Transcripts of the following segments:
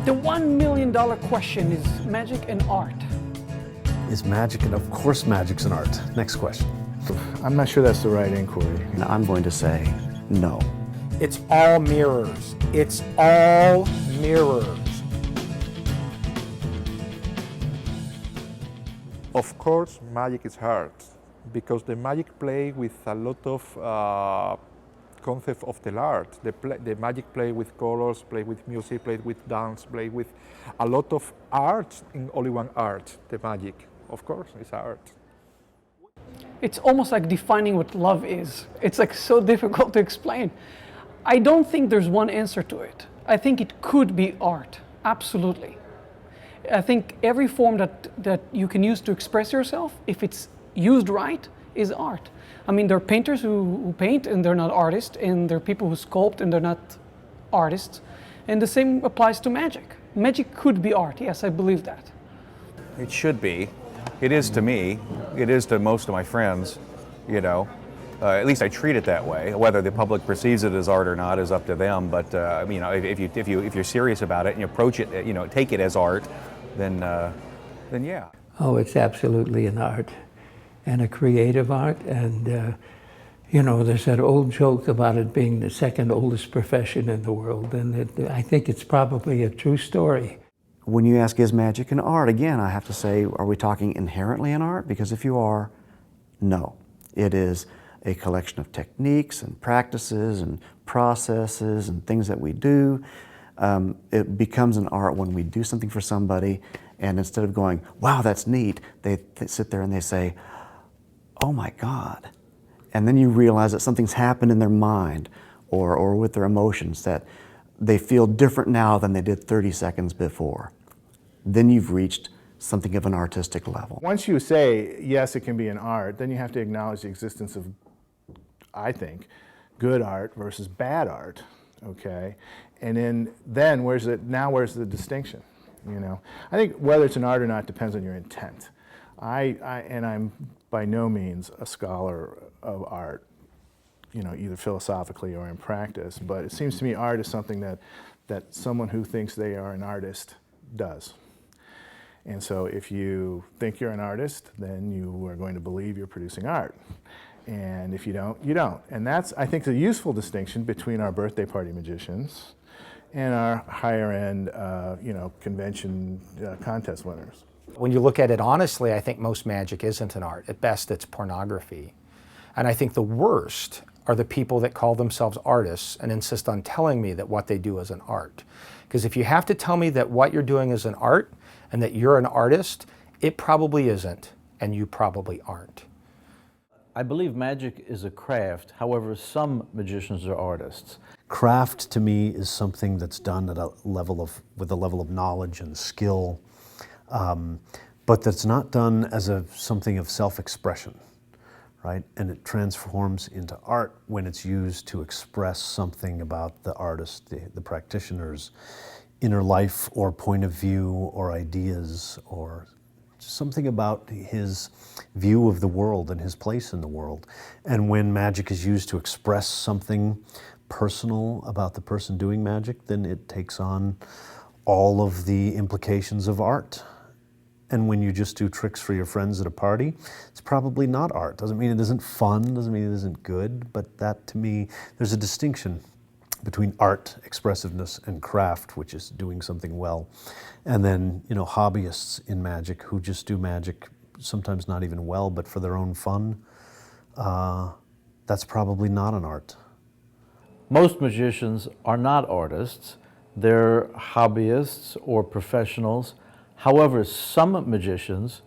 The $1 million question is magic and art. Is magic, and of course magic's an art. Next question. I'm not sure that's the right inquiry. And I'm going to say no. It's all mirrors. It's all mirrors. Of course, magic is hard because the magic play with a lot of concept of the art. The magic play with colors, play with music, play with dance, play with a lot of art in only one art. The magic, of course, is art. It's almost like defining what love is. It's like so difficult to explain. I don't think there's one answer to it. I think it could be art, absolutely. I think every form that you can use to express yourself, if it's used right, is art. I mean, there are painters who paint and they're not artists, and there are people who sculpt and they're not artists. And the same applies to magic. Magic could be art, yes, I believe that. It should be. It is to me. It is to most of my friends, you know. At least I treat it that way. Whether the public perceives it as art or not is up to them. But you know, if you're serious about it and you approach it, you know, take it as art, then yeah. Oh, it's absolutely an art, and a creative art. And you know, there's that old joke about it being the second oldest profession in the world, and I think it's probably a true story. When you ask, is magic an art? Again, I have to say, are we talking inherently an art? Because if you are, no. It is a collection of techniques and practices and processes and things that we do. It becomes an art when we do something for somebody, and instead of going, wow, that's neat, they sit there and they say, oh my God. And then you realize that something's happened in their mind or with their emotions, that they feel different now than they did 30 seconds before. Then you've reached something of an artistic level. Once you say, yes, it can be an art, then you have to acknowledge the existence of, I think, good art versus bad art, okay? And then where's the distinction, you know? I think whether it's an art or not depends on your intent. And I'm by no means a scholar of art, you know, either philosophically or in practice, but it seems to me art is something that someone who thinks they are an artist does. And so if you think you're an artist, then you are going to believe you're producing art. And if you don't, you don't. And that's, I think, the useful distinction between our birthday party magicians and our higher end, you know, convention contest winners. When you look at it honestly, I think most magic isn't an art. At best, it's pornography. And I think the worst are the people that call themselves artists and insist on telling me that what they do is an art. Because if you have to tell me that what you're doing is an art and that you're an artist, it probably isn't, and you probably aren't. I believe magic is a craft. However, some magicians are artists. Craft to me is something that's done at with a level of knowledge and skill, but that's not done as something of self-expression, right? And it transforms into art when it's used to express something about the artist, the practitioner's inner life or point of view or ideas, or something about his view of the world and his place in the world. And when magic is used to express something personal about the person doing magic, then it takes on all of the implications of art. And when you just do tricks for your friends at a party, it's probably not art. Doesn't mean it isn't fun, doesn't mean it isn't good, but that, to me, there's a distinction between art, expressiveness, and craft, which is doing something well. And then, you know, hobbyists in magic who just do magic, sometimes not even well, but for their own fun, that's probably not an art. Most magicians are not artists. They're hobbyists or professionals. However, some magicians,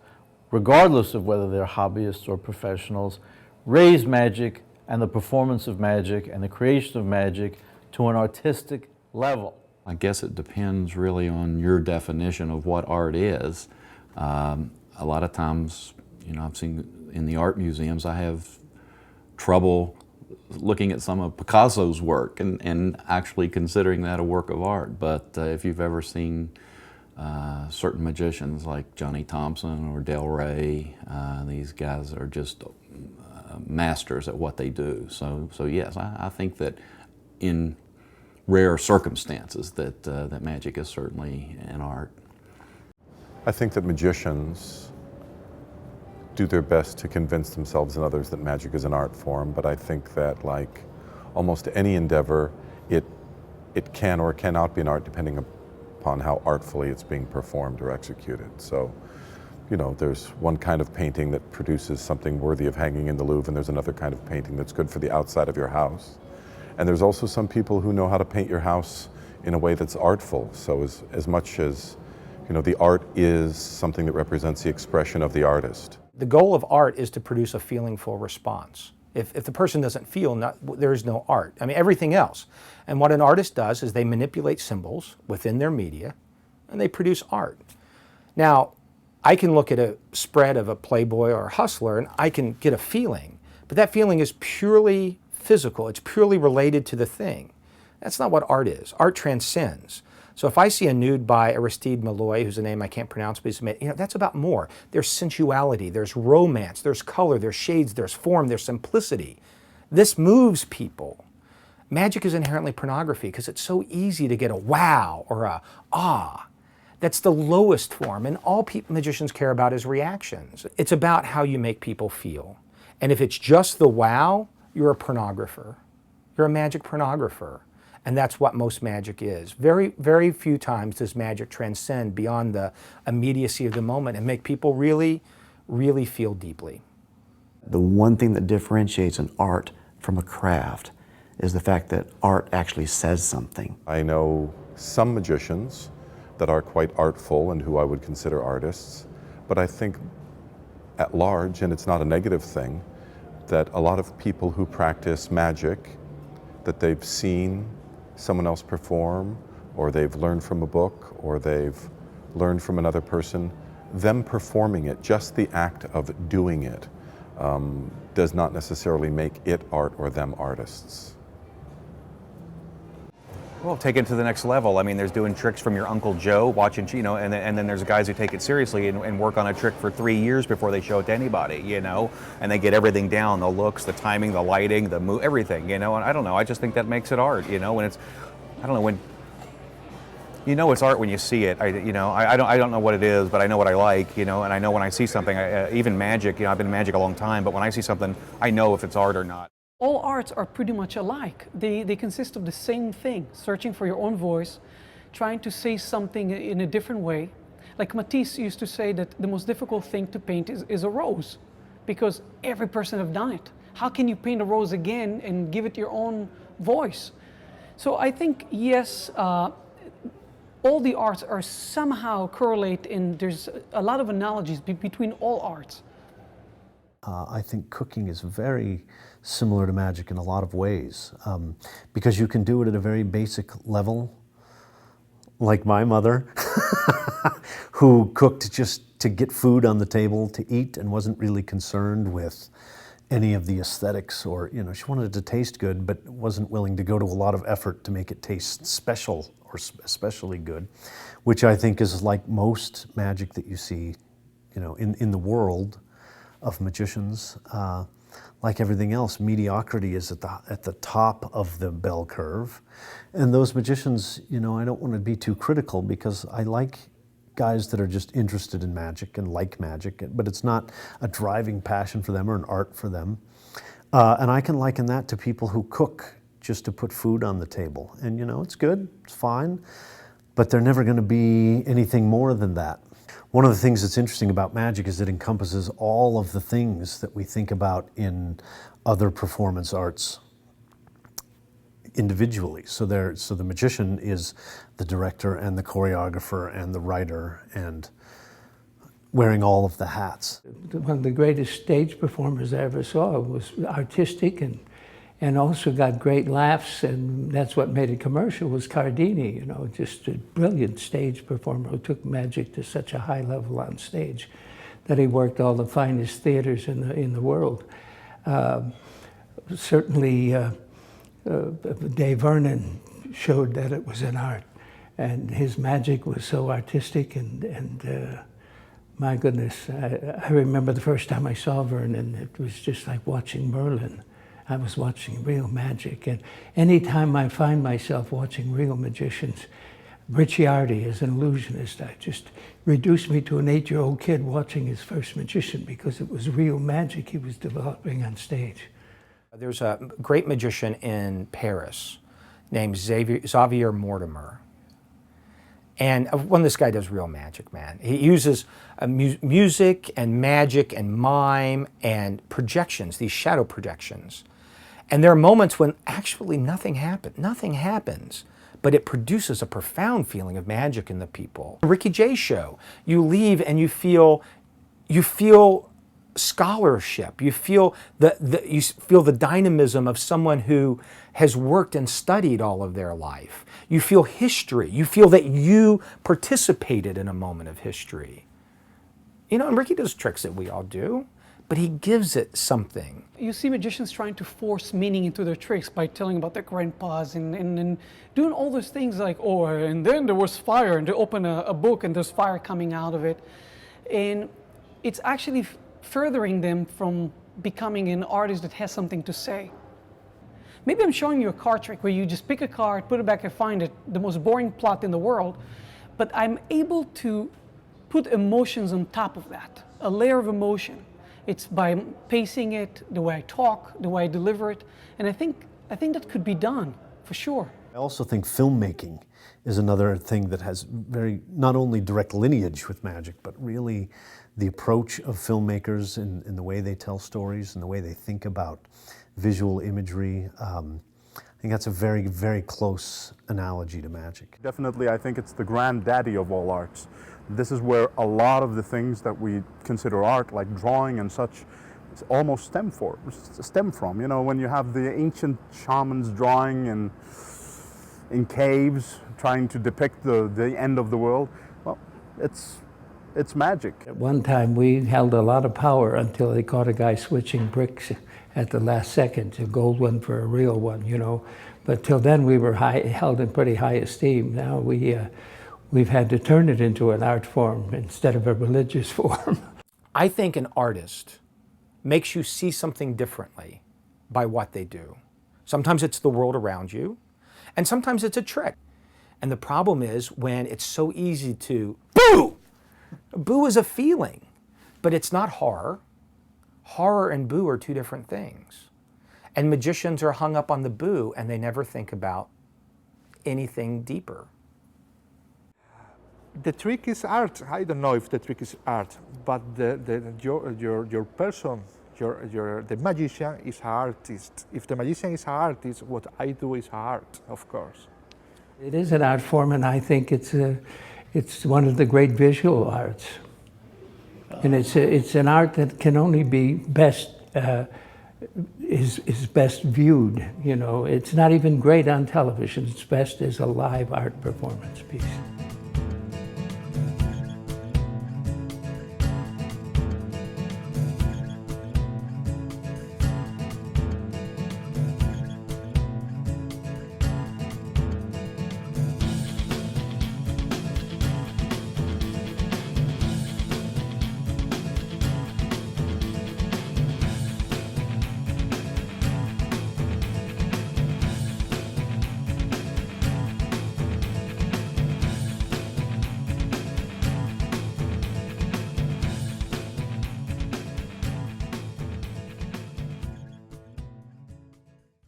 regardless of whether they're hobbyists or professionals, raise magic and the performance of magic and the creation of magic to an artistic level. I guess it depends really on your definition of what art is. A lot of times, you know, I've seen in the art museums, I have trouble looking at some of Picasso's work and actually considering that a work of art. But if you've ever seen certain magicians like Johnny Thompson or Del Rey, these guys are just masters at what they do. So yes, I think that in rare circumstances that, that magic is certainly an art. I think that magicians do their best to convince themselves and others that magic is an art form, but I think that, like almost any endeavor, it can or cannot be an art depending upon how artfully it's being performed or executed. So, you know, there's one kind of painting that produces something worthy of hanging in the Louvre, and there's another kind of painting that's good for the outside of your house. And there's also some people who know how to paint your house in a way that's artful. So as much as, you know, the art is something that represents the expression of the artist. The goal of art is to produce a feelingful response. If the person doesn't feel, there is no art. I mean, everything else. And what an artist does is they manipulate symbols within their media, and they produce art. Now, I can look at a spread of a Playboy or a Hustler, and I can get a feeling, but that feeling is purely physical. It's purely related to the thing. That's not what art is. Art transcends. So if I see a nude by Aristide Malloy, who's a name I can't pronounce, but he's made, you know, that's about more. There's sensuality, there's romance, there's color, there's shades, there's form, there's simplicity. This moves people. Magic is inherently pornography because it's so easy to get a wow or a ah. That's the lowest form, and all magicians care about is reactions. It's about how you make people feel. And if it's just the wow, you're a pornographer. You're a magic pornographer. And that's what most magic is. Very, very few times does magic transcend beyond the immediacy of the moment and make people really, really feel deeply. The one thing that differentiates an art from a craft is the fact that art actually says something. I know some magicians that are quite artful and who I would consider artists, but I think at large, and it's not a negative thing, that a lot of people who practice magic that they've seen someone else perform, or they've learned from a book, or they've learned from another person, them performing it, just the act of doing it, does not necessarily make it art or them artists. Well, take it to the next level. I mean, there's doing tricks from your Uncle Joe, watching, you know, and then there's guys who take it seriously and work on a trick for 3 years before they show it to anybody, you know, and they get everything down, the looks, the timing, the lighting, the move, everything, you know, and I don't know, I just think that makes it art, you know, when it's, I don't know, when, you know it's art when you see it, I don't know what it is, but I know what I like, you know, and I know when I see something, even magic, you know, I've been in magic a long time, but when I see something, I know if it's art or not. All arts are pretty much alike. They consist of the same thing, searching for your own voice, trying to say something in a different way. Like Matisse used to say that the most difficult thing to paint is a rose, because every person have done it. How can you paint a rose again and give it your own voice? So I think, yes, all the arts are somehow correlate, and there's a lot of analogies between all arts. I think cooking is very similar to magic in a lot of ways, because you can do it at a very basic level, like my mother, who cooked just to get food on the table to eat and wasn't really concerned with any of the aesthetics, or, you know, she wanted it to taste good, but wasn't willing to go to a lot of effort to make it taste special or especially good, which I think is like most magic that you see, you know, in the world of magicians. Like everything else, mediocrity is at the top of the bell curve. And those magicians, you know, I don't want to be too critical, because I like guys that are just interested in magic and like magic, but it's not a driving passion for them or an art for them. And I can liken that to people who cook just to put food on the table. And, you know, it's good, it's fine, but they're never going to be anything more than that. One of the things that's interesting about magic is it encompasses all of the things that we think about in other performance arts individually. So the magician is the director and the choreographer and the writer and wearing all of the hats. One of the greatest stage performers I ever saw was artistic and also got great laughs, and that's what made it commercial, was Cardini, you know, just a brilliant stage performer who took magic to such a high level on stage that he worked all the finest theaters in the world. Certainly, Dave Vernon showed that it was an art, and his magic was so artistic, and my goodness, I remember the first time I saw Vernon, it was just like watching Merlin. I was watching real magic. And anytime I find myself watching real magicians, Ricciardi as an illusionist, I just reduced me to an 8-year-old kid watching his first magician because it was real magic he was developing on stage. There's a great magician in Paris named Xavier Mortimer. And when this guy does real magic, man, he uses music and magic and mime and projections, these shadow projections. And there are moments when actually nothing happens, but it produces a profound feeling of magic in the people. Ricky Jay show, you leave and you feel scholarship. You feel the dynamism of someone who has worked and studied all of their life. You feel history. You feel that you participated in a moment of history. You know, and Ricky does tricks that we all do, but he gives it something. You see magicians trying to force meaning into their tricks by telling about their grandpas and doing all those things like, oh, and then there was fire, and they open a book and there's fire coming out of it. And it's actually furthering them from becoming an artist that has something to say. Maybe I'm showing you a card trick where you just pick a card, put it back and find it, the most boring plot in the world, but I'm able to put emotions on top of that, a layer of emotion. It's by pacing it, the way I talk, the way I deliver it, and I think that could be done, for sure. I also think filmmaking is another thing that has very, not only direct lineage with magic, but really the approach of filmmakers in the way they tell stories and the way they think about visual imagery. I think that's a very, very close analogy to magic. Definitely, I think it's the granddaddy of all arts. This is where a lot of the things that we consider art, like drawing and such, almost stem from. You know, when you have the ancient shamans drawing in caves, trying to depict the end of the world, well, it's magic. At one time, we held a lot of power until they caught a guy switching bricks at the last second, a gold one for a real one, you know. But till then, we were held in pretty high esteem. Now we've had to turn it into an art form instead of a religious form. I think an artist makes you see something differently by what they do. Sometimes it's the world around you, and sometimes it's a trick. And the problem is when it's so easy to boo! Boo is a feeling, but it's not horror. Horror and boo are two different things. And magicians are hung up on the boo and they never think about anything deeper. The trick is art. I don't know if the trick is art, but your person, the magician is an artist. If the magician is an artist, what I do is art, of course. It is an art form, and I think it's one of the great visual arts. And it's an art that can only be best is best viewed. You know, it's not even great on television. It's best as a live art performance piece.